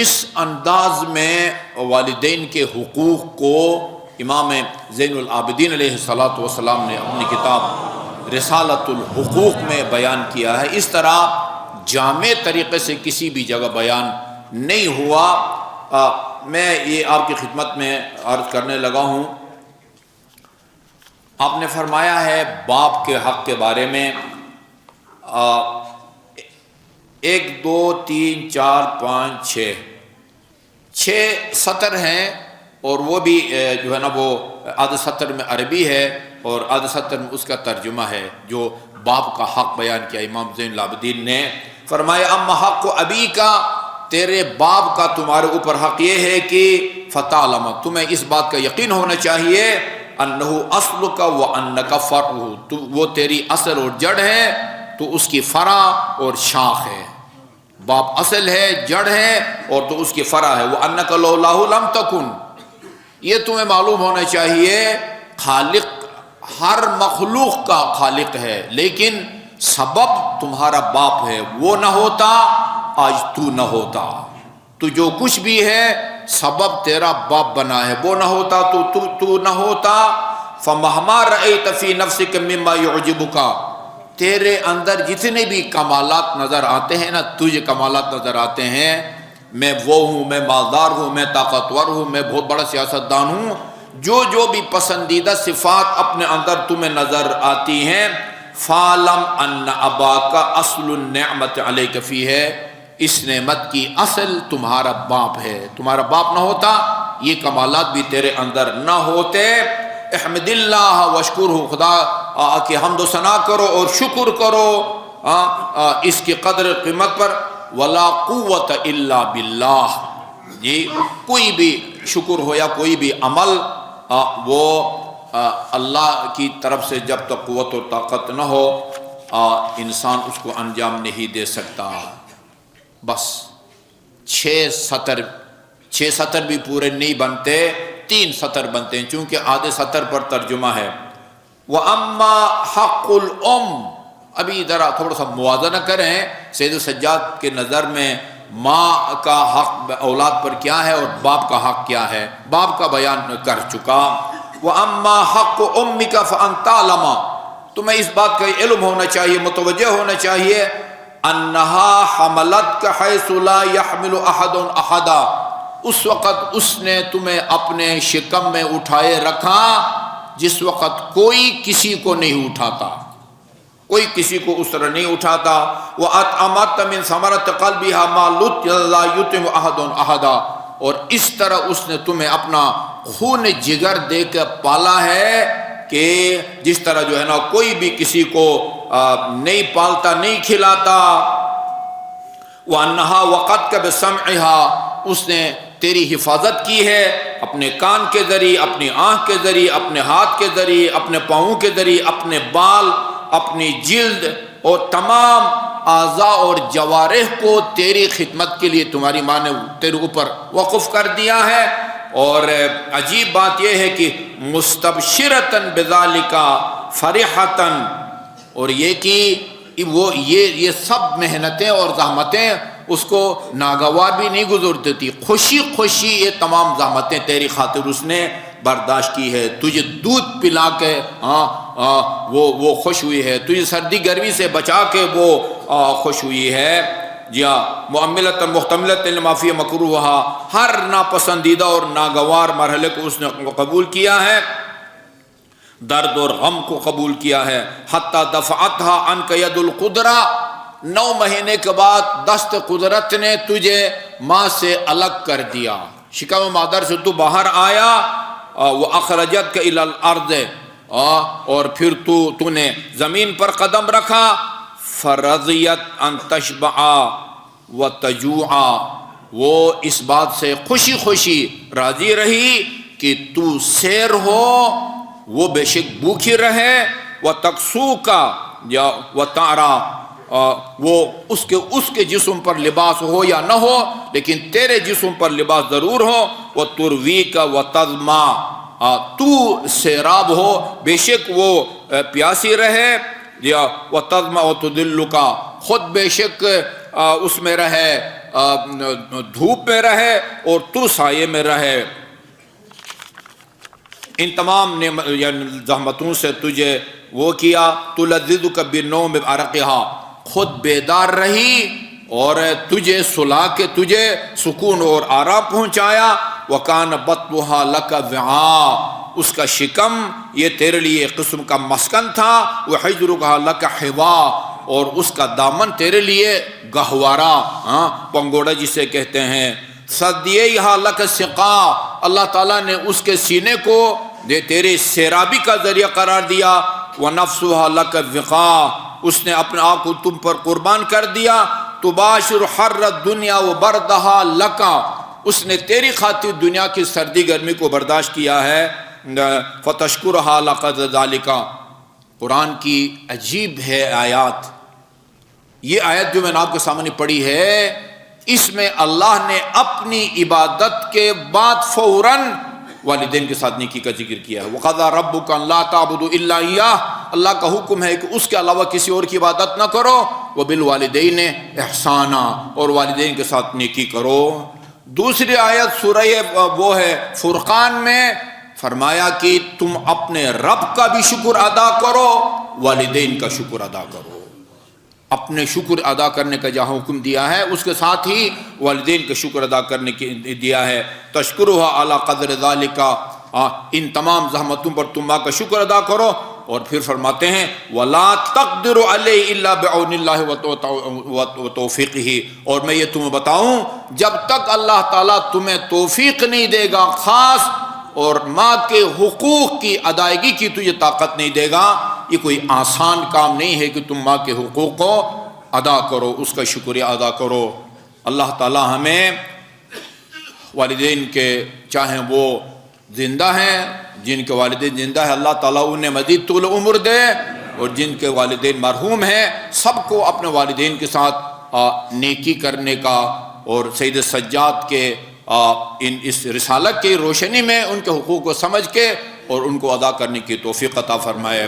اس انداز میں والدین کے حقوق کو امام زین العابدین علیہ السلام نے اپنی کتاب رسالۃ الحقوق میں بیان کیا ہے۔ اس طرح جامع طریقے سے کسی بھی جگہ بیان نہیں ہوا۔ میں یہ آپ کی خدمت میں عرض کرنے لگا ہوں۔ آپ نے فرمایا ہے باپ کے حق کے بارے میں 1 2 3 4 5 6 سطر ہیں، اور وہ بھی جو ہے نا وہ آدھے سطر میں عربی ہے اور آدھے سطر میں اس کا ترجمہ ہے جو باپ کا حق بیان کیا۔ امام زین العابدین نے فرمایا اما حق ابی کا، تیرے باپ کا تمہارے اوپر حق یہ ہے کہ فتعلم، تمہیں اس بات کا یقین ہونا چاہیے انہو اصل کا وانک فرع، وہ تیری اصل اور جڑ ہے، تو اس کی فرع اور شاخ ہے۔ باپ اصل ہے، جڑ ہے، اور تو اس کی فرع ہے۔ وانک لولا لم تکن، یہ تمہیں معلوم ہونا چاہیے خالق ہر مخلوق کا خالق ہے، لیکن سبب تمہارا باپ ہے، وہ نہ ہوتا آج تو نہ ہوتا۔ تو جو کچھ بھی ہے سبب تیرا باپ بنا ہے، وہ نہ ہوتا تو نہ ہوتا۔ فمہما رأیت فی نفسک مما یعجبک، تیرے اندر جتنے بھی کمالات نظر آتے ہیں نا، تجھے کمالات نظر آتے ہیں، میں وہ ہوں، میں مالدار ہوں، میں طاقتور ہوں، میں بہت بڑا سیاستدان ہوں، جو بھی پسندیدہ صفات اپنے اندر تمہیں نظر آتی ہیں، فَعْلَمْ أَنَّ أَبَاكَ أَصْلُ النِّعْمَةِ عَلَيْكَ فِي ہے، اس نعمت کی اصل تمہارا باپ ہے۔ تمہارا باپ نہ ہوتا یہ کمالات بھی تیرے اندر نہ ہوتے۔ احمد اللہ وشکرہ، خدا کی حمد و ثنا کرو اور شکر کرو اس کی قدر قیمت پر۔ ولا قوت الا باللہ، یہ کوئی بھی شکر ہو یا کوئی بھی عمل وہ اللہ کی طرف سے جب تک قوت و طاقت نہ ہو انسان اس کو انجام نہیں دے سکتا۔ بس 6 سطر بھی پورے نہیں بنتے، 3 سطر بنتے ہیں، چونکہ آدھے سطر پر ترجمہ ہے۔ وَأَمَّا حَقُّ الْأُمِّ، ابھی ذرا تھوڑا سا موازنہ کریں، سید السجاد کے نظر میں ماں کا حق اولاد پر کیا ہے اور باپ کا حق کیا ہے، باپ کا بیان کر چکا۔ وَأَمَّا حَقُّ أُمِّكَ فَأَن تَعْلَمَ، تمہیں اس بات کا علم ہونا چاہیے، متوجہ ہونا چاہیے، أَنَّهَا حَمَلَتْكَ حَيْثُ لَا يَحْمِلُ أَحَدٌ أَحَدًا، اس وقت اس نے تمہیں اپنے شکم میں اٹھائے رکھا جس وقت کوئی کسی کو نہیں اٹھاتا، کوئی کسی کو اس طرح نہیں اٹھاتا۔ وَأَطْعَمَتْ مِنْ ثَمَرَةِ قَلْبِهَا مَا لَا يُطْعِمُ أَحَدٌ أَحَدًا، اور اس طرح اس نے تمہیں اپنا خون جگر دے کر پالا ہے کہ جس طرح جو ہے نا کوئی بھی کسی کو نہیں پالتا، نہیں کھلاتا۔ وَأَنَّهَا وَقَتْكَ بِسَمْعِهَا، اس نے تیری حفاظت کی ہے اپنے کان کے ذریعے، اپنی آنکھ کے ذریعے، اپنے ہاتھ کے ذریعے، اپنے پاؤں کے ذریعے، اپنے بال، اپنی جلد اور تمام اعضاء اور جوارح کو تیری خدمت کے لیے تمہاری ماں نے تیرے اوپر وقف کر دیا ہے۔ اور عجیب بات یہ ہے کہ مستبشرتاً بذالک فرحتاً، اور یہ کہ وہ یہ سب محنتیں اور زحمتیں اس کو ناگوار بھی نہیں گزرتی تھی، خوشی خوشی یہ تمام زحمتیں تیری خاطر اس نے برداشت کی ہے۔ تجھے دودھ پلا کے وہ خوش ہوئی ہے، تجھے سردی گرمی سے بچا کے وہ خوش ہوئی ہے۔ جی ہاں، معملۃ محتملۃ لما فی مکروہا، ہر ناپسندیدہ اور ناگوار مرحلے کو اس نے قبول کیا ہے، درد اور غم کو قبول کیا ہے۔ حتی دفعتها عنک ید القدرہ، 9 مہینے کے بعد دست قدرت نے تجھے ماں سے الگ کر دیا، شکم مادر سے تو باہر آیا۔ وَأَخْرَجَتْكَ إِلَى الْأَرْضِ، اور پھر تو نے زمین پر قدم رکھا۔ فَرَضِيَتْ أَن تَشْبَعَ وَتَجُوعَ، وہ اس بات سے خوشی خوشی راضی رہی کہ تو سیر ہو، وہ بے شک بھوکھی رہے۔ وَتَقْسُوكَ یا وَتَعْرَى، وہ اس کے جسم پر لباس ہو یا نہ ہو لیکن تیرے جسم پر لباس ضرور ہو۔ وَتُرْوِيكَ وَتَظْمَا، تو سیراب ہو، بے شک وہ پیاسی رہے۔ یا وَتَظْمَا وَتُدِلُّكَ، خود بے شک اس میں رہے، دھوپ میں رہے اور تو سائے میں رہے، ان تمام زحمتوں سے تجھے وہ کیا، تلذذک بالنوم بعرقہا، خود بیدار رہی اور تجھے سلا کے تجھے سکون اور آرام پہنچایا، وکان بطنھا لک وعاء، اس کا شکم یہ تیرے لیے ایک قسم کا مسکن تھا، وحجرھا لک حوا، اور اس کا دامن تیرے لیے گہوارہ، پنگوڑا جسے کہتے ہیں، ثدییھا لک سقا، اللہ تعالیٰ نے اس کے سینے کو تیرے سیرابی کا ذریعہ قرار دیا، ونفسھا لک وقاء، اس نے اپنے آپ کو تم پر قربان کر دیا، تباشر حر الدنیا وبردھا لک، اس نے تیری خاطر دنیا کی سردی گرمی کو برداشت کیا ہے، فتشکرھا لک ذالک۔ قرآن کی عجیب ہے آیات، یہ آیت جو میں نے آپ کے سامنے پڑھی ہے، اس میں اللہ نے اپنی عبادت کے بعد فوراً والدین کے ساتھ نیکی کا ذکر کیا ہے۔ وَقَضَىٰ رَبُّكَ أَن لَّا تَعْبُدُوا إِلَّا إِيَّاهُ، اللہ کا حکم ہے کہ اس کے علاوہ کسی اور کی عبادت نہ کرو، وَبِالْوَالِدَيْنِ إِحْسَانًا، اور والدین کے ساتھ نیکی کرو۔ دوسری آیت سورہ وہ ہے فرقان میں فرمایا کہ تم اپنے رب کا بھی شکر ادا کرو، والدین کا شکر ادا کرو۔ اپنے شکر ادا کرنے کا جہاں حکم دیا ہے، اس کے ساتھ ہی والدین کا شکر ادا کرنے کی دیا ہے، تشکرھا علی قدر ذالک، ان تمام زحمتوں پر تم ماں کا شکر ادا کرو۔ اور پھر فرماتے ہیں وَلَا تَقْدِرُ عَلَيْهِ إِلَّا بِعَوْنِ اللَّهِ وَتَوْفِيقِهِ، اور میں یہ تمہیں بتاؤں، جب تک اللہ تعالیٰ تمہیں توفیق نہیں دے گا خاص اور ماں کے حقوق کی ادائیگی کی تجھے طاقت نہیں دے گا، یہ کوئی آسان کام نہیں ہے کہ تم ماں کے حقوق کو ادا کرو، اس کا شکریہ ادا کرو۔ اللہ تعالیٰ ہمیں والدین کے، چاہے وہ زندہ ہیں، جن کے والدین زندہ ہیں اللہ تعالیٰ انہیں مزید طول عمر دے، اور جن کے والدین مرحوم ہیں سب کو اپنے والدین کے ساتھ نیکی کرنے کا، اور سید سجاد کے اس رسالت کی روشنی میں ان کے حقوق کو سمجھ کے اور ان کو ادا کرنے کی توفیق عطا فرمائے۔